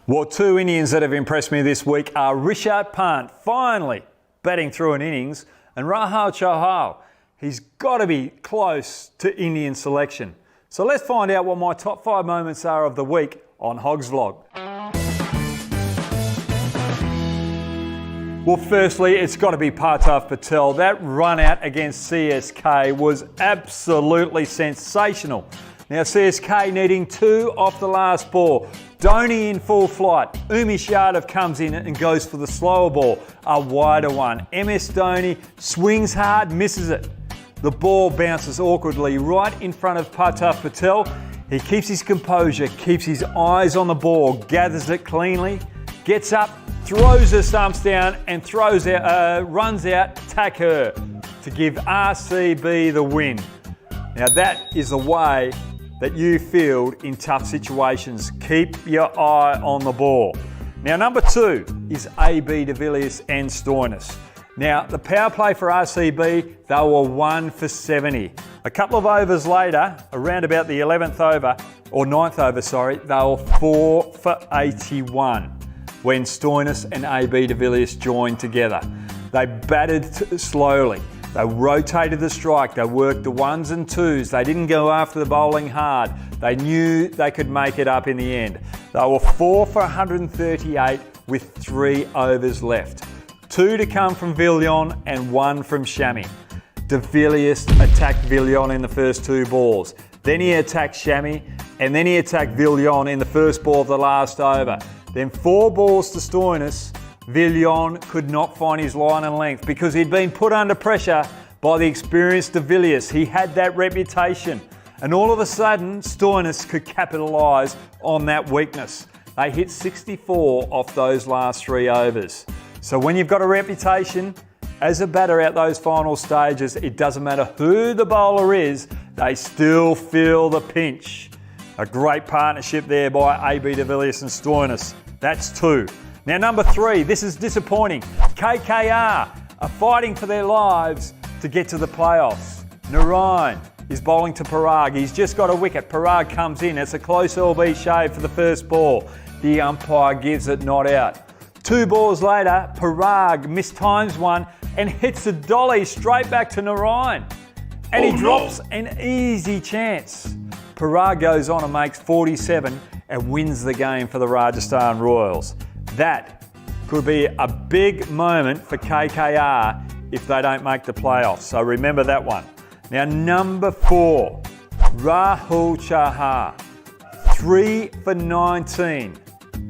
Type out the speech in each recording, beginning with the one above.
Well, two Indians that have impressed me this week are Rishabh Pant, finally batting through an innings, and Rahul Chahal. He's got to be close to Indian selection. So let's find out what my top 5 moments are of the week on Hoggs Vlog. Well, firstly, it's got to be Parthiv Patel. That run out against CSK was absolutely sensational. Now, CSK needing 2 off the last ball. Dhoni in full flight. Umesh Yadav comes in and goes for the slower ball, a wider one. MS Dhoni swings hard, misses it. The ball bounces awkwardly right in front of Parthiv Patel. He keeps his composure, keeps his eyes on the ball, gathers it cleanly, gets up, throws the stumps down and runs out tacker to give RCB the win. Now that is the way that you field in tough situations. Keep your eye on the ball. Now number 2 is AB de Villiers and Stoinis. Now the power play for RCB, they were 1 for 70. A couple of overs later, around about the 11th over, or 9th over, sorry, they were 4 for 81 when Stoinis and AB de Villiers joined together. They batted slowly. They rotated the strike, they worked the 1s and 2s, they didn't go after the bowling hard. They knew they could make it up in the end. They were 4 for 138 with 3 overs left. 2 to come from Villion and 1 from Shami. De Villiers attacked Villion in the first 2 balls. Then he attacked Shami and then he attacked Villion in the first ball of the last over. Then 4 balls to Stoinis. Villion could not find his line and length because he'd been put under pressure by the experienced de Villiers. He had that reputation. And all of a sudden, Stoinis could capitalise on that weakness. They hit 64 off those last 3 overs. So when you've got a reputation as a batter at those final stages, it doesn't matter who the bowler is, they still feel the pinch. A great partnership there by AB de Villiers and Stoinis. That's 2. Now number 3, this is disappointing. KKR are fighting for their lives to get to the playoffs. Narayan is bowling to Parag. He's just got a wicket. Parag comes in. It's a close LB shave for the first ball. The umpire gives it not out. 2 balls later, Parag mistimes one and hits a dolly straight back to Narayan. And he drops an easy chance. Parag goes on and makes 47 and wins the game for the Rajasthan Royals. That could be a big moment for KKR if they don't make the playoffs. So remember that one. Now number 4, Rahul Chahal. 3 for 19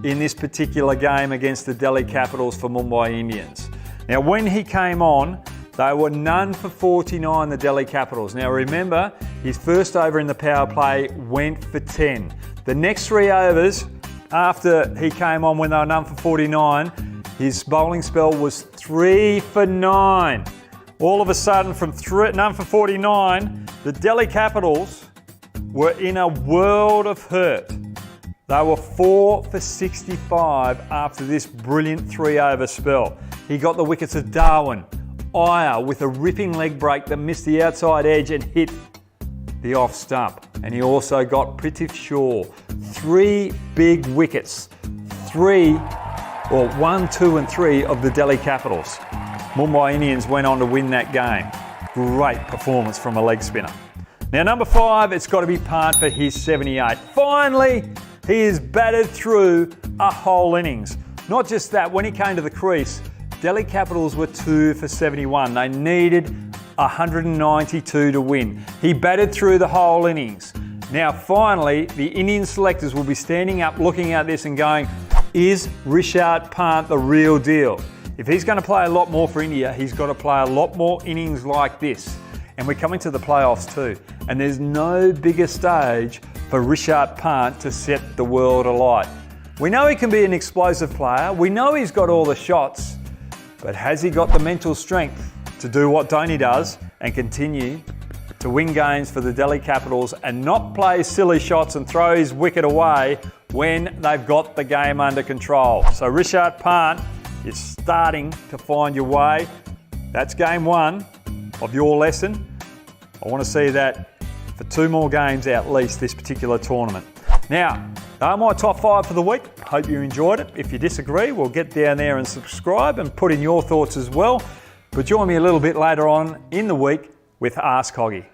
in this particular game against the Delhi Capitals for Mumbai Indians. Now when he came on, they were none for 49, the Delhi Capitals. Now remember, his first over in the power play went for 10. The next 3 overs, after he came on when they were none for 49, his bowling spell was 3 for 9. All of a sudden, from none for 49, the Delhi Capitals were in a world of hurt. They were 4 for 65 after this brilliant 3-over spell. He got the wickets of Darwin, Iyer with a ripping leg break that missed the outside edge and hit the off stump. And he also got Parthiv Shaw. 3 big wickets. 1, 2 and 3 of the Delhi Capitals. Mumbai Indians went on to win that game. Great performance from a leg spinner. Now number 5, it's got to be Pant for his 78. Finally, he has batted through a whole innings. Not just that, when he came to the crease, Delhi Capitals were 2 for 71. They needed 192 to win. He batted through the whole innings. Now finally, the Indian selectors will be standing up looking at this and going, is Rishabh Pant the real deal? If he's going to play a lot more for India, he's got to play a lot more innings like this. And we're coming to the playoffs too. And there's no bigger stage for Rishabh Pant to set the world alight. We know he can be an explosive player. We know he's got all the shots. But has he got the mental strength to do what Dhoni does and continue to win games for the Delhi Capitals and not play silly shots and throw his wicket away when they've got the game under control? So Rishabh Pant is starting to find your way. That's game 1 of your lesson. I want to see that for 2 more games at least this particular tournament. Now, My top 5 for the week. Hope you enjoyed it. If you disagree, we'll get down there and subscribe and put in your thoughts as well. But join me a little bit later on in the week with Ask Hoggy.